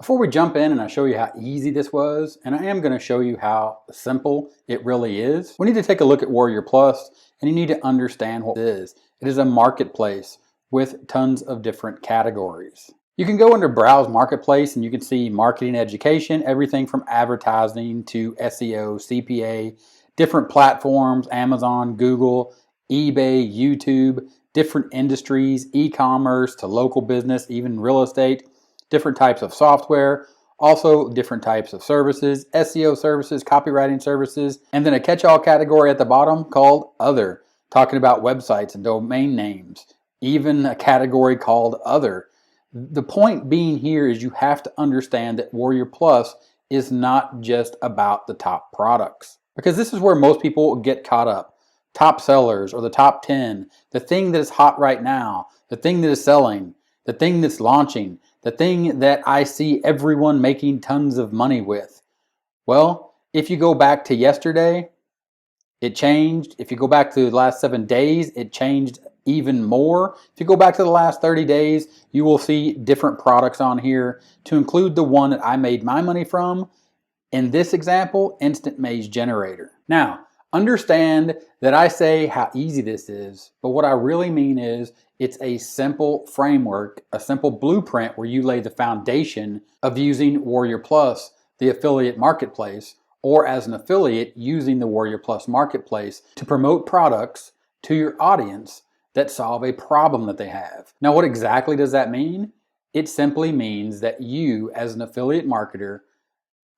Before we jump in and I show you how easy this was, and I am going to show you how simple it really is, we need to take a look at Warrior Plus, and you need to understand what it is. It is a marketplace with tons of different categories. You can go under Browse Marketplace and you can see marketing, education, everything from advertising to SEO, CPA, different platforms, Amazon, Google, eBay, YouTube, different industries, e-commerce to local business, even real estate, different types of software, also different types of services, SEO services, copywriting services, and then a catch-all category at the bottom called Other, talking about websites and domain names, even a category called Other. The point being here is you have to understand that Warrior Plus is not just about the top products, because this is where most people get caught up. Top sellers or the top 10, the thing that is hot right now, the thing that is selling, the thing that's launching, the thing that I see everyone making tons of money with. Well, if you go back to yesterday, it changed. If you go back to the last 7 days, it changed even more. If you go back to the last 30 days, you will see different products on here to include the one that I made my money from. In this example, Instant Maze Generator. Now, understand that I say how easy this is, but what I really mean is it's a simple framework, a simple blueprint where you lay the foundation of using Warrior Plus, the affiliate marketplace, or as an affiliate using the Warrior Plus marketplace to promote products to your audience that solve a problem that they have. Now, what exactly does that mean? It simply means that you, as an affiliate marketer,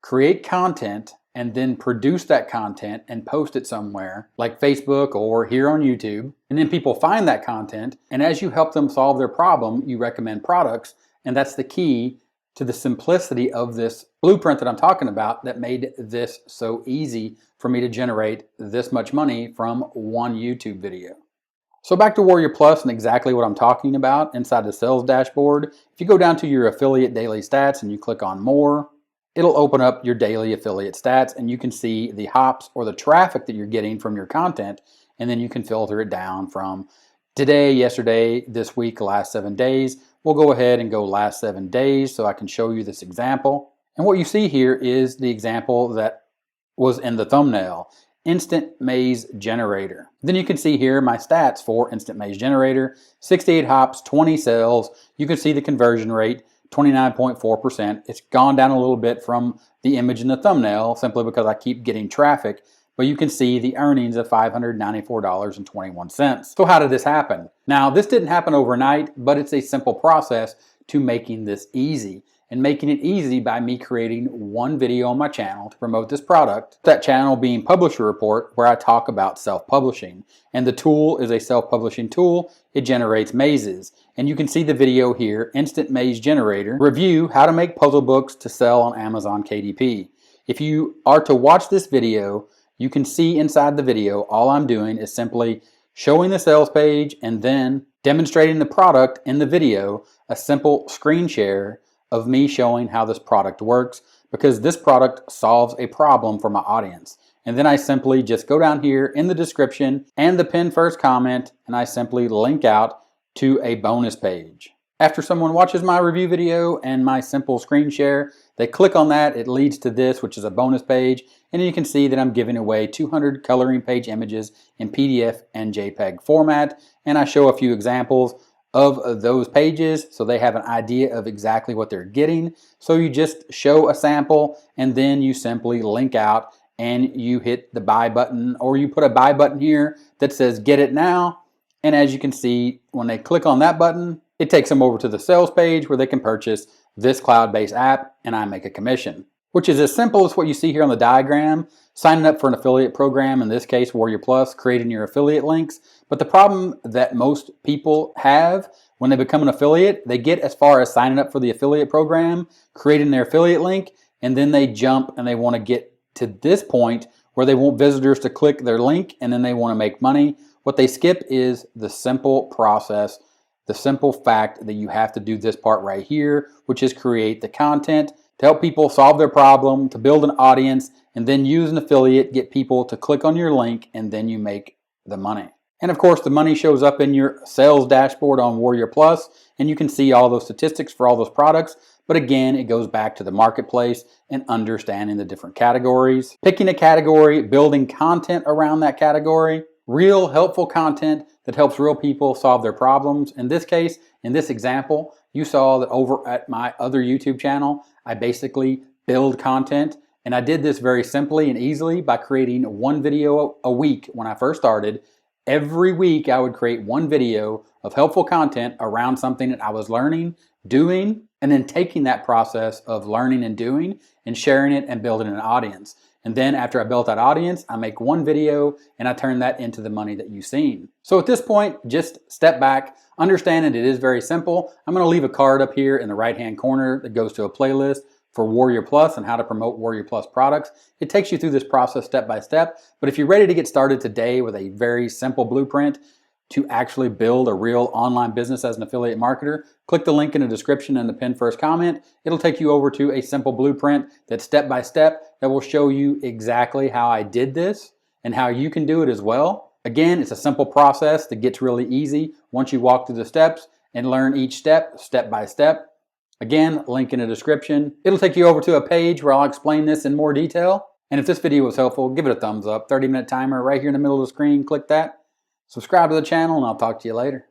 create content and then produce that content and post it somewhere like Facebook or here on YouTube. And then people find that content, and as you help them solve their problem, you recommend products. And that's the key to the simplicity of this blueprint that I'm talking about that made this so easy for me to generate this much money from one YouTube video. So back to Warrior Plus and exactly what I'm talking about inside the sales dashboard. If you go down to your affiliate daily stats and you click on more, it'll open up your daily affiliate stats and you can see the hops or the traffic that you're getting from your content, and then you can filter it down from today, yesterday, this week, last 7 days. We'll go ahead and go last 7 days so I can show you this example. And what you see here is the example that was in the thumbnail, Instant Maze Generator. Then you can see here my stats for Instant Maze Generator, 68 hops, 20 sales. You can see the conversion rate, 29.4%. It's gone down a little bit from the image in the thumbnail simply because I keep getting traffic, but you can see the earnings of $594.21. So how did this happen? Now, this didn't happen overnight, but it's a simple process to making this easy, and making it easy by me creating one video on my channel to promote this product. That channel being Publisher Report, where I talk about self-publishing. And the tool is a self-publishing tool. It generates mazes. And you can see the video here, Instant Maze Generator, review how to make puzzle books to sell on Amazon KDP. If you are to watch this video, you can see inside the video, all I'm doing is simply showing the sales page and then demonstrating the product in the video, a simple screen share of me showing how this product works, because this product solves a problem for my audience. And then I simply just go down here in the description and the pinned first comment, and I simply link out to a bonus page. After someone watches my review video and my simple screen share, they click on that, it leads to this, which is a bonus page, and you can see that I'm giving away 200 coloring page images in PDF and JPEG format, and I show a few examples of those pages so they have an idea of exactly what they're getting. So you just show a sample and then you simply link out and you hit the buy button, or you put a buy button here that says get it now. And as you can see, when they click on that button, it takes them over to the sales page where they can purchase this cloud-based app, and I make a commission, which is as simple as what you see here on the diagram, signing up for an affiliate program, in this case Warrior Plus, creating your affiliate links. But the problem that most people have when they become an affiliate, they get as far as signing up for the affiliate program, creating their affiliate link, and then they jump and they want to get to this point where they want visitors to click their link and then they want to make money. What they skip is the simple process, the simple fact that you have to do this part right here, which is create the content to help people solve their problem, to build an audience, and then use an affiliate, get people to click on your link, and then you make the money. And of course, the money shows up in your sales dashboard on Warrior Plus, and you can see all those statistics for all those products. But again, it goes back to the marketplace and understanding the different categories. Picking a category, building content around that category, real helpful content that helps real people solve their problems. In this case, in this example, you saw that over at my other YouTube channel, I basically build content. And I did this very simply and easily by creating one video a week when I first started. Every week I would create one video of helpful content around something that I was learning, doing, and then taking that process of learning and doing and sharing it and building an audience. And then after I built that audience, I make one video and I turn that into the money that you've seen. So at this point, just step back, understand that it is very simple. I'm going to leave a card up here in the right-hand corner that goes to a playlist for Warrior Plus and how to promote Warrior Plus products. It takes you through this process step by step. But if you're ready to get started today with a very simple blueprint to actually build a real online business as an affiliate marketer, click the link in the description and the pinned first comment. It'll take you over to a simple blueprint that's step by step that will show you exactly how I did this and how you can do it as well. Again, it's a simple process that gets really easy once you walk through the steps and learn each step, step by step. Again, link in the description. It'll take you over to a page where I'll explain this in more detail. And if this video was helpful, give it a thumbs up. 30-minute timer right here in the middle of the screen. Click that. Subscribe to the channel and I'll talk to you later.